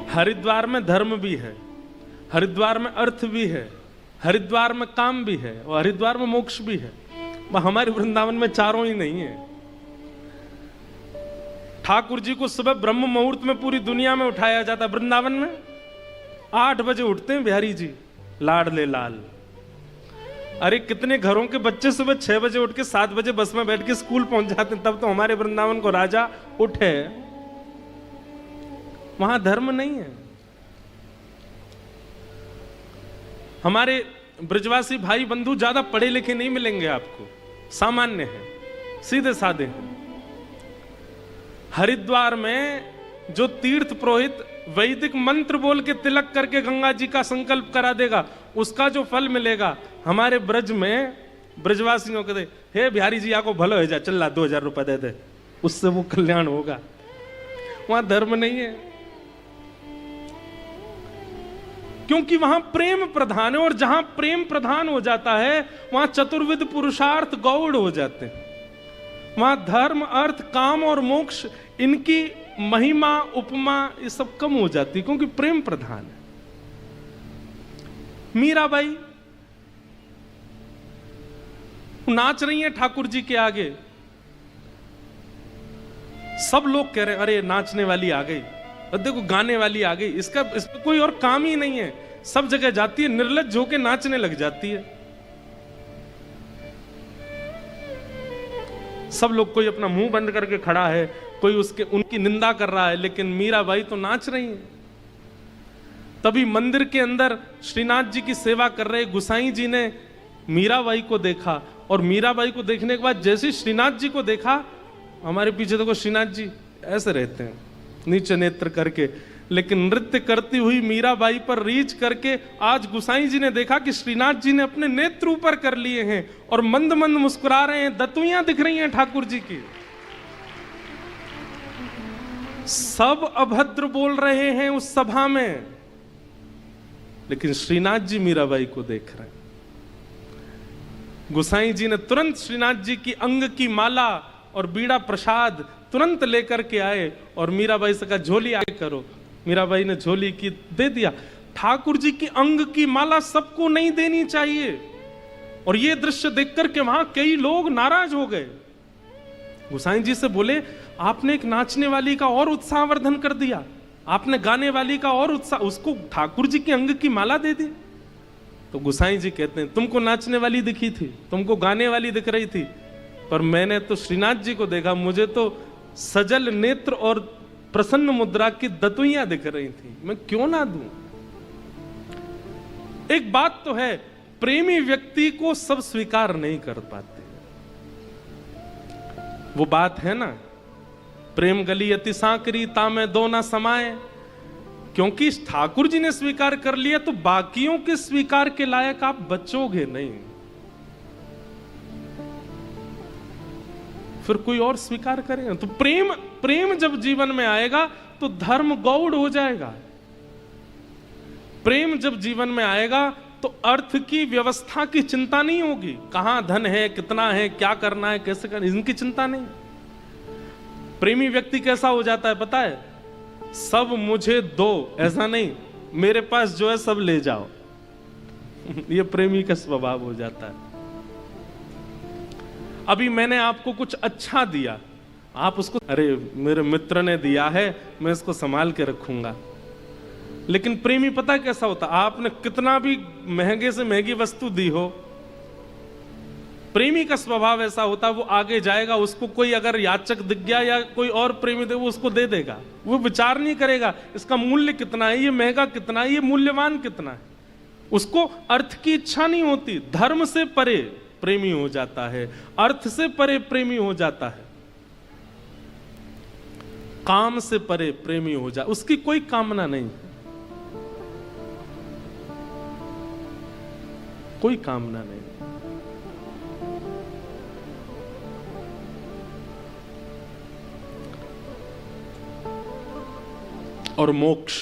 हरिद्वार में धर्म भी है, हरिद्वार में अर्थ भी है, हरिद्वार में काम भी है और हरिद्वार में मोक्ष भी है। हमारे वृंदावन में चारों ही नहीं है। ठाकुर जी को सुबह ब्रह्म मुहूर्त में पूरी दुनिया में उठाया जाता, वृंदावन में 8 बजे उठते हैं बिहारी जी, लाडले लाल। अरे कितने घरों के बच्चे सुबह 6 बजे उठ के 7 बजे बस में बैठ के स्कूल पहुंच जाते हैं, तब तो हमारे वृंदावन को राजा उठे। वहां धर्म नहीं है। हमारे ब्रजवासी भाई बंधु ज्यादा पढ़े लिखे नहीं मिलेंगे आपको, सामान्य है, सीधे साधे हैं। हरिद्वार में जो तीर्थ पुरोहित वैदिक मंत्र बोल के तिलक करके गंगा जी का संकल्प करा देगा, उसका जो फल मिलेगा, हमारे ब्रज में ब्रजवासियों को दे, हे बिहारी जी आपको भलो हो जाए, चल ला 2000 रुपए दे दे, उससे वो कल्याण होगा। वहां धर्म नहीं है, क्योंकि वहां प्रेम प्रधान है, और जहां प्रेम प्रधान हो जाता है वहां चतुर्विध पुरुषार्थ गौड़ हो जाते हैं। वहां धर्म, अर्थ, काम और मोक्ष, इनकी महिमा, उपमा ये सब कम हो जाती है, क्योंकि प्रेम प्रधान है। मीराबाई नाच रही है ठाकुर जी के आगे, सब लोग कह रहे हैं अरे नाचने वाली आ गई, और देखो गाने वाली आ गई, इसका इसमें कोई और काम ही नहीं है। सब जगह जाती है, निर्लज्ज होके नाचने लग जाती है। सब लोग, कोई अपना मुंह बंद करके खड़ा है, कोई उनकी निंदा कर रहा है, लेकिन मीराबाई तो नाच रही है। तभी मंदिर के अंदर श्रीनाथ जी की सेवा कर रहे गुसाई जी ने मीराबाई को देखा, और मीराबाई को देखने के बाद जैसे श्रीनाथ जी को देखा, हमारे पीछे देखो श्रीनाथ जी ऐसे रहते हैं नीचे नेत्र करके, लेकिन नृत्य करती हुई मीराबाई पर रीछ करके आज गुसाई जी ने देखा कि श्रीनाथ जी ने अपने नेत्र ऊपर कर लिए हैं और मंद मंद मुस्कुरा रहे हैं, दतुइयां दिख रही हैं ठाकुर जी की। सब अभद्र बोल रहे हैं उस सभा में, लेकिन श्रीनाथ जी मीराबाई को देख रहे हैं। गुसाई जी ने तुरंत श्रीनाथ जी की अंग की माला और बीड़ा प्रसाद तुरंत लेकर के आए और मीराबाई से कहा झोली आगे करो। मीराबाई ने झोली की दे दिया। ठाकुर जी की अंग की माला सबको नहीं देनी चाहिए, और यह दृश्य देखकर के वहां कई लोग नाराज हो गए। गुसाई जी से बोले आपने एक नाचने वाली का और उत्साहवर्धन कर दिया, आपने गाने वाली का और उत्साह, उसको ठाकुर जी की अंग की माला दे दी। तो गुसाई जी कहते हैं तुमको नाचने वाली दिखी थी, तुमको गाने वाली दिख रही थी, पर मैंने तो श्रीनाथ जी को देखा, मुझे तो सजल नेत्र और प्रसन्न मुद्रा की दतुइयां दिख रही थी, मैं क्यों ना दूं। एक बात तो है, प्रेमी व्यक्ति को सब स्वीकार नहीं कर पाते। वो बात है ना, प्रेम गली अति सांकरी तामे दो ना समाए। क्योंकि ठाकुर जी ने स्वीकार कर लिया तो बाकियों के स्वीकार के लायक आप बचोगे नहीं, फिर कोई और स्वीकार करेगा। तो प्रेम जब जीवन में आएगा तो धर्म गौड़ हो जाएगा। प्रेम जब जीवन में आएगा तो अर्थ की व्यवस्था की चिंता नहीं होगी, कहां धन है, कितना है, क्या करना है, कैसे करना है, इनकी चिंता नहीं। प्रेमी व्यक्ति कैसा हो जाता है पता है, सब मुझे दो, ऐसा नहीं मेरे पास जो है सब ले जाओ। ये प्रेमी का स्वभाव हो जाता है। अभी मैंने आपको कुछ अच्छा दिया, आप उसको अरे मेरे मित्र ने दिया है मैं इसको संभाल के रखूंगा। लेकिन प्रेमी पता कैसा होता, आपने कितना भी महंगे से महंगी वस्तु दी हो, प्रेमी का स्वभाव ऐसा होता, वो आगे जाएगा, उसको कोई अगर याचक दिख गया या कोई और प्रेमी दे, वो उसको दे देगा। वो विचार नहीं करेगा इसका मूल्य कितना है, ये महंगा कितना है, ये मूल्यवान कितना है। उसको अर्थ की इच्छा नहीं होती। धर्म से परे प्रेमी हो जाता है, अर्थ से परे प्रेमी हो जाता है, काम से परे प्रेमी हो जाता, उसकी कोई कामना नहीं, कोई कामना नहीं। और मोक्ष,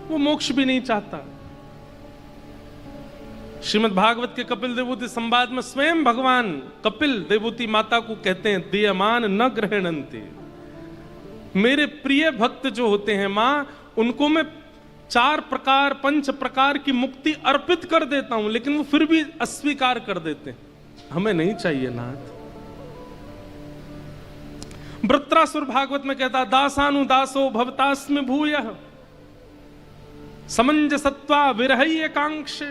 वो मोक्ष भी नहीं चाहता। श्रीमद् भागवत के कपिल देवूति संवाद में स्वयं भगवान कपिल देवूति माता को कहते हैं दीयमान न ग्रहणन्ति। मेरे प्रिय भक्त जो होते हैं मां, उनको मैं 4 प्रकार 5 प्रकार की मुक्ति अर्पित कर देता हूं, लेकिन वो फिर भी अस्वीकार कर देते हैं। हमें नहीं चाहिए नाथ। वृत्रासुर भागवत में कहता, दासानुदासो भवतास्मि भूयः समंजसत्वा विरहई एकांक्षे।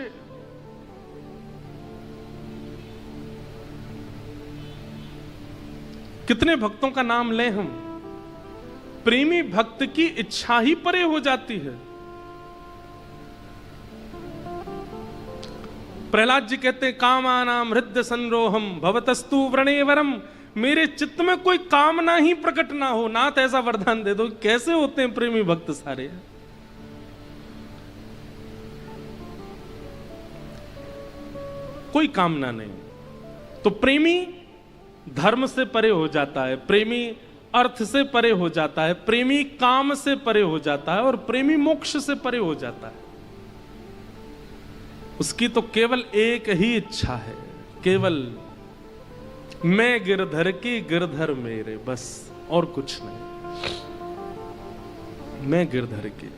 कितने भक्तों का नाम लें हम, प्रेमी भक्त की इच्छा ही परे हो जाती है। प्रहलाद जी कहते हैं, कामानाम हृदय संरोहम भवतस्तु व्रणेवरम। मेरे चित्त में कोई कामना ही प्रकट ना हो, नाथ ऐसा वरदान दे दो। कैसे होते हैं प्रेमी भक्त सारे? कोई कामना नहीं। तो प्रेमी धर्म से परे हो जाता है, प्रेमी अर्थ से परे हो जाता है, प्रेमी काम से परे हो जाता है, और प्रेमी मोक्ष से परे हो जाता है। उसकी तो केवल एक ही इच्छा है, केवल मैं गिरधर की गिरधर मेरे, बस और कुछ नहीं। मैं गिरधर की।